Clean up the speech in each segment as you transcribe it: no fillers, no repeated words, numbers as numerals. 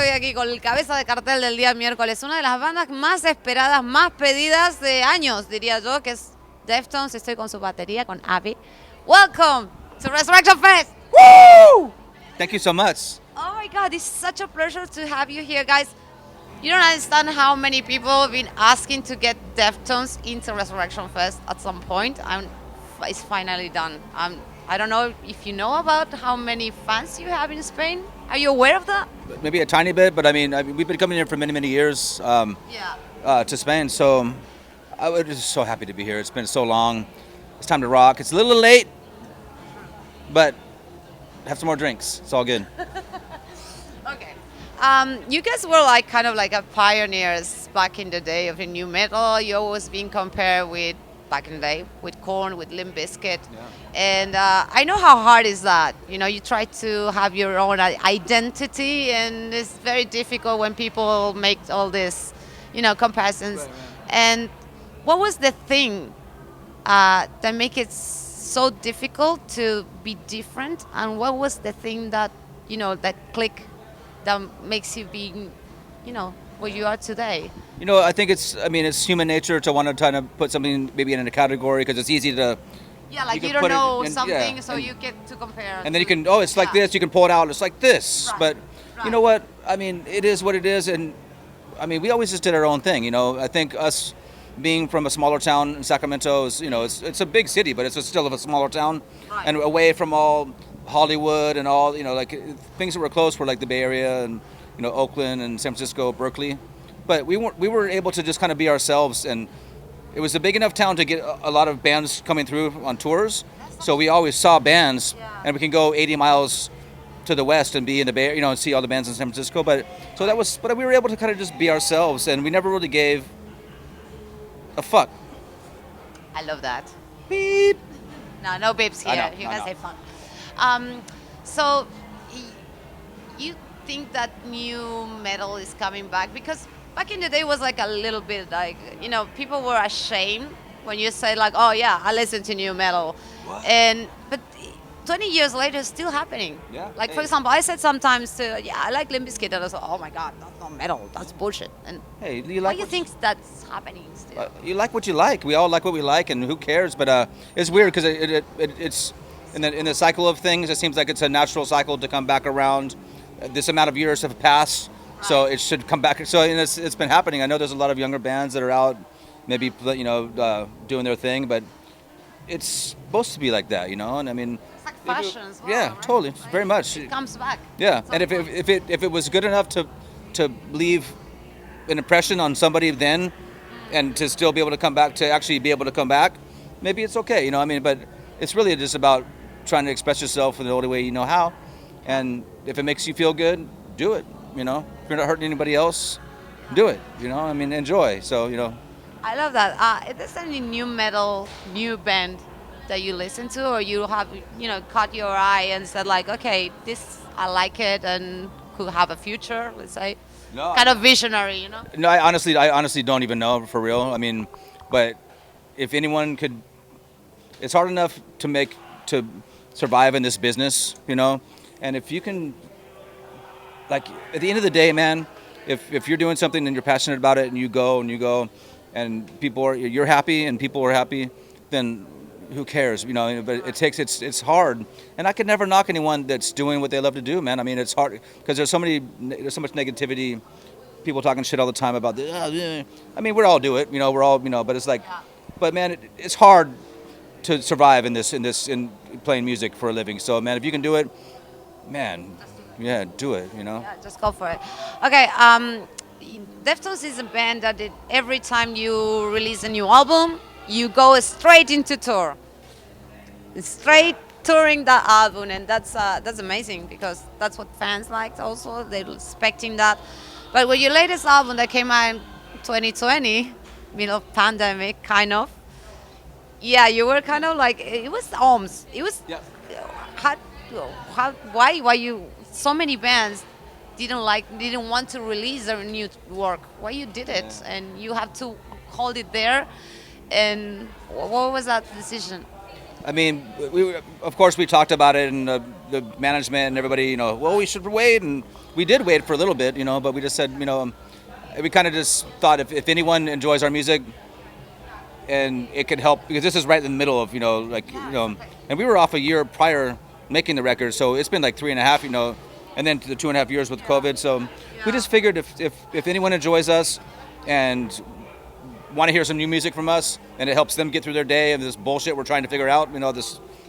estoy aquí con el cabeza de cartel del día miércoles, una de las bandas más esperadas, más pedidas de años, diría yo, que es Deftones. Estoy con su batería, con Abe. Welcome to Resurrection Fest! Woo! Thank you so much. Oh my God, it's such a pleasure to have you here, guys. You don't understand how many people have been asking to get Deftones into Resurrection Fest at some point. It's finally done. I don't know if you know about how many fans you have in Spain. Are you aware of that? Maybe a tiny bit, but I mean we've been coming here for many, many years to Spain. So I was just so happy to be here. It's been so long. It's time to rock. It's a little late, but have some more drinks. It's all good. Okay. You guys were like kind of like a pioneers back in the day of the new metal. You always been compared with back in the day with Korn, with Limp Bizkit. Yeah. And I know how hard is that. You know, you try to have your own identity, and it's very difficult when people make all this, you know, comparisons. Right. And what was the thing that make it so difficult to be different? And what was the thing that, you know, that click that makes you be, you know, where you are today? You know, I think it's human nature to want to try to put something maybe in a category because it's easy to. Yeah, like you can don't put it know in- something, yeah, so and- you get to compare. And then you can, it's like this, you can pull it out, it's like this. Right, But you know what? I mean, it is what it is. And I mean, we always just did our own thing. You know, I think us being from a smaller town in Sacramento is, you know, it's a big city, but it's still a smaller town. Right. And away from all Hollywood and all, you know, like things that were close were like the Bay Area and, you know, Oakland and San Francisco, Berkeley. But we were able to just kind of be ourselves, and it was a big enough town to get a lot of bands coming through on tours. So we always saw bands, and we can go 80 miles to the west and be in the Bay, you know, and see all the bands in San Francisco. But we were able to kind of just be ourselves, and we never really gave a fuck. I love that. Beep. No beeps here. I know, You I guys know. say fun. So you think that new metal is coming back? Because back in the day it was like a little bit like, you know, people were ashamed when you say like, oh yeah, I listen to new metal. What? But 20 years later it's still happening. Yeah. Like for Hey. example, I said sometimes to, yeah, I like Limp Bizkit, and I was like, oh my God, that's not metal, that's bullshit. And Hey, you why like do you think that's happening still? you like what you like. We all like what we like, and who cares? But it's weird because it's in the cycle of things. It seems like it's a natural cycle to come back around. This amount of years have passed, so it should come back. So and it's been happening. I know there's a lot of younger bands that are out, maybe, you know, doing their thing, but it's supposed to be like that, you know. And I mean, It's like fashion as well, yeah, right? totally, Right? very much. It comes back. Yeah, Some and point. if it was good enough to leave an impression on somebody then, and to still be able to come back, to actually be able to come back, maybe it's okay, you know. I mean, but it's really just about trying to express yourself in the only way you know how, and if it makes you feel good, do it. You know, if you're not hurting anybody else, do it. You know, I mean, enjoy. So you know. I love that. Is there any new metal, new band that you listen to, or you have, you know, caught your eye and said like, okay, this I like it and could have a future, let's say? No. Kind of visionary, you know? No, I honestly don't even know, for real. I mean, but if anyone could, it's hard enough to survive in this business, you know. And if you can, like, at the end of the day, man, if you're doing something and you're passionate about it and you go and you're happy and people are happy, then who cares, you know? But it's hard, and I could never knock anyone that's doing what they love to do, man. I mean, it's hard because there's so much negativity, people talking shit all the time about this. I mean, we all do it, you know. We're all, you know, but it's like, but man, it's hard to survive in playing music for a living. So man, if you can do it, man, yeah, do it, you know. Yeah, just go for it. Okay, Deftones is a band that every time you release a new album, you go straight into tour. Straight touring that album, and that's amazing because that's what fans like also. They're expecting that. But with your latest album that came out in 2020, middle of pandemic, kind of, yeah, you were kind of like, it was almost, it was, Yeah. why you, so many bands didn't want to release their new work. Why you did it, Yeah. and you have to hold it there, and what was that decision? I mean, of course we talked about it, and the management and everybody, well, we should wait, and we did wait for a little bit, but we just said, we kind of just thought if anyone enjoys our music, and it could help, because this is right in the middle of, and we were off a year prior making the record, so it's been like 3.5, and then the 2.5 years with COVID, so we just figured if anyone enjoys us and want to hear some new music from us, and it helps them get through their day and this bullshit we're trying to figure out,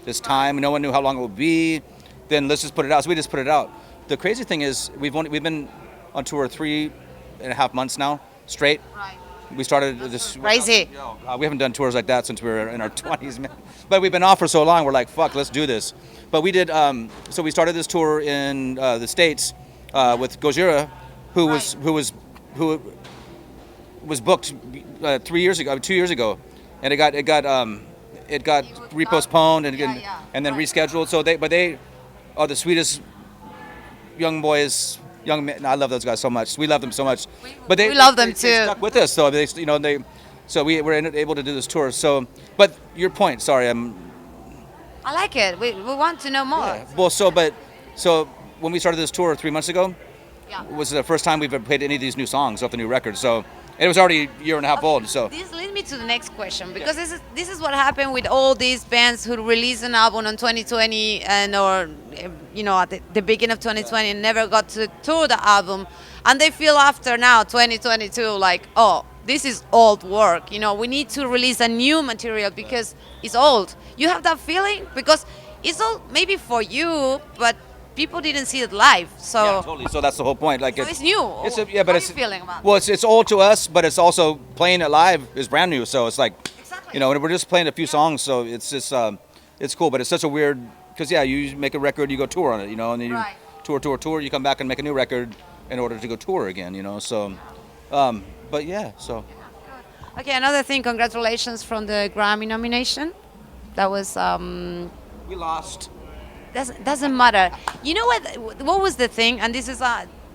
this time, no one knew how long it would be, then let's just put it out. So we just put it out. The crazy thing is we've been on tour 3.5 months now straight. Right. We started this Crazy. We haven't done tours like that since we were in our 20s, man. But we've been off for so long. We're like, fuck, let's do this. But we did. So we started this tour in the States with Gojira, who was booked 2 years ago, and it got repostponed and then rescheduled. So they are the sweetest young boys. Young men, I love those guys so much. We love them so much, but we love them too. They stuck with us, so so we were able to do this tour. So, but your point, sorry, I like it. We want to know more. Yeah. Well, so when we started this tour 3 months ago, was the first time we've ever played any of these new songs off the new record. So it was already a year and a half old. So this leads me to the next question, because this is what happened with all these bands who released an album in 2020 or at the beginning of 2020 and never got to tour the album, and they feel after now 2022 like, oh, this is old work. We need to release a new material because it's old. You have that feeling, because it's old maybe for you, but people didn't see it live, so yeah, totally. So that's the whole point. Like, so it's new. But How are you feeling about it? Well, it's old to us, but it's also playing it live is brand new. So it's like, Exactly. and we're just playing a few songs, so it's just it's cool. But it's such a weird, because you make a record, you go tour on it, and then you Right. tour, you come back and make a new record in order to go tour again, So, but yeah, so. Okay, another thing. Congratulations from the Grammy nomination. That was We lost. doesn't matter. You know what was the thing? And this is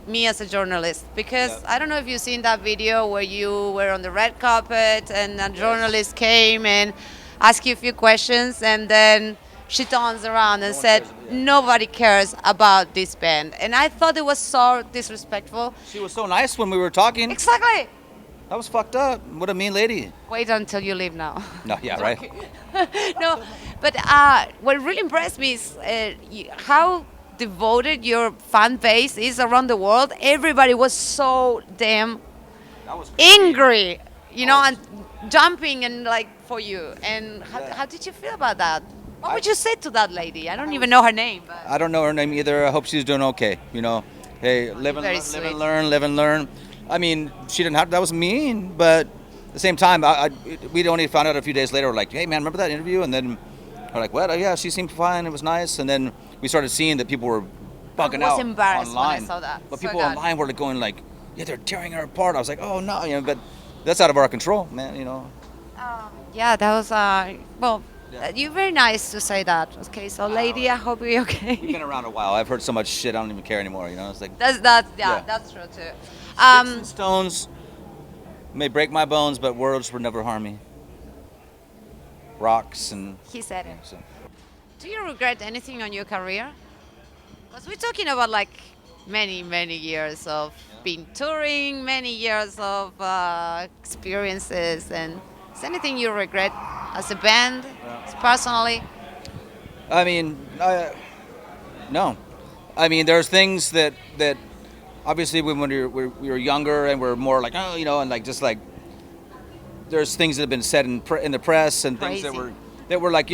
me as a journalist, because I don't know if you've seen that video where you were on the red carpet and a journalist came and asked you a few questions, and then she turns around and said, nobody cares about this band. And I thought it was so disrespectful. She was so nice when we were talking. Exactly. That was fucked up. What a mean lady. Wait until you leave now. No, yeah, right. No, but what really impressed me is how devoted your fan base is around the world. Everybody was so damn That was crazy. angry, and jumping and like for you. And how did you feel about that? What would you say to that lady? I don't even know her name. But I don't know her name either. I hope she's doing okay. Hey, live Very and sweet. live and learn. I mean, she didn't have. That was mean, but at the same time, we only found out a few days later. We're like, hey man, remember that interview? And then we're like, what? Oh, yeah, she seemed fine. It was nice. And then we started seeing that people were bugging out I was embarrassed online. when I saw that. But So people good. online were like going like, yeah, they're tearing her apart. I was like, oh no, but that's out of our control, man. Yeah, that was you're very nice to say that. Okay, so lady, I hope you're okay. We've been around a while. I've heard so much shit. I don't even care anymore. It's like That's that's true too. sticks and stones may break my bones, but words will never harm me. Rocks and. He said it. So. Do you regret anything on your career? Because we're talking about like many years of being touring, many years of experiences, and is there anything you regret as a band, personally? I mean, no. I mean, there's things that obviously when we were younger and we're more like, and like just like there's things that have been said in the press and things Crazy. that were like,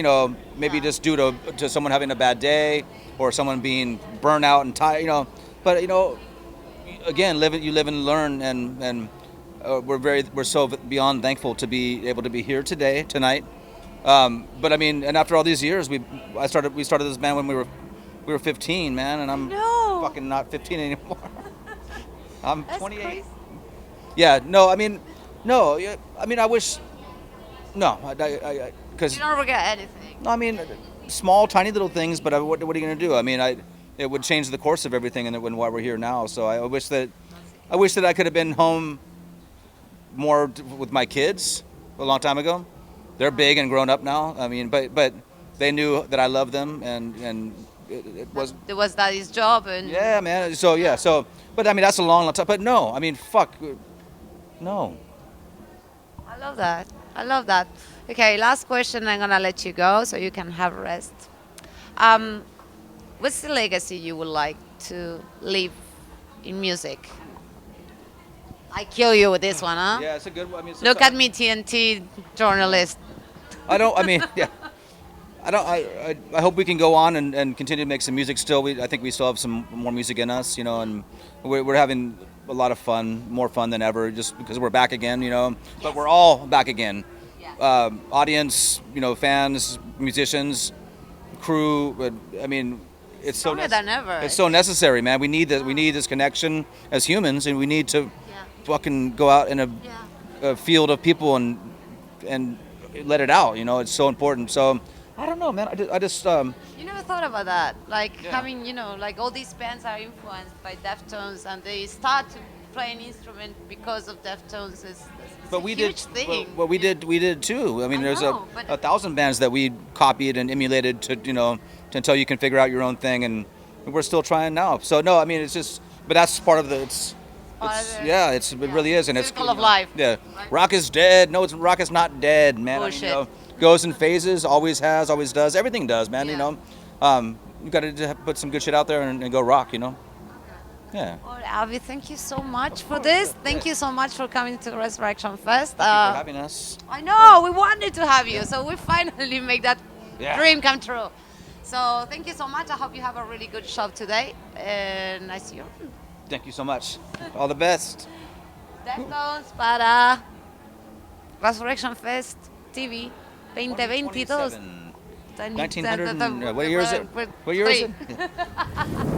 maybe just due to someone having a bad day or someone being burnt out and tired, But again, you live and learn, and we're so beyond thankful to be able to be here tonight. But I mean, and after all these years, we started this band when we were 15, man, and I'm fucking not 15 anymore. I'm That's 28. crazy. Yeah, no, I mean, no, I mean, I wish, no, because You don't regret anything. I mean, small, tiny little things, but what are you gonna do? I mean, it would change the course of everything, and why we're here now. So I wish that I could have been home more with my kids a long time ago. They're big and grown up now. I mean, but they knew that I loved them, and it was. It was daddy's job, and Yeah, man. So yeah, so but I mean that's a long, long time. But no, I mean fuck, no. I love that. I love that. Okay, last question. I'm gonna let you go so you can have rest. Um, what's the legacy you would like to leave in music? I kill you with this one, huh? Yeah, it's a good one. I mean, Look at me, TNT journalist. I don't. I mean, yeah. I don't. I hope we can go on and continue to make some music. Still, I think we still have some more music in us, you know, and we're having a lot of fun, more fun than ever, just because we're back again, you know. But we're all back again. Yeah. Audience, you know, fans, musicians, crew. I mean, it's so Stronger than ever. it's so necessary, man. We need this. We need this connection as humans, and we need to fucking go out in a field of people and let it out. You know, it's so important. So I don't know, man. I just You never thought about that, like Yeah. having, you know, like all these bands are influenced by Deftones, and they start to play an instrument because of Deftones. It's but a we huge did. thing. Well, we did too. I mean, I there's know, but- 1,000 bands that we copied and emulated to, you know, until you can figure out your own thing, and we're still trying now. So no, I mean, it's just, but that's part of the. Part of it. Yeah, it really is, and it's Circle of life. Yeah, Right. rock is dead. No, rock is not dead, man. Bullshit. I mean, you know, goes in phases, always has, always does. Everything does, man. You Yeah. know, you got to put some good shit out there and go rock. You know. Yeah. Well, Abe, thank you so much for this. Thank you so much for coming to Resurrection Fest. Thank you for having us. I know, we wanted to have you, so we finally make that Yeah. dream come true. So thank you so much. I hope you have a really good show today, and I see you. Thank you so much. All the best. Deftones para Resurrection Fest TV 2022. 1900. What year is it? What year is it?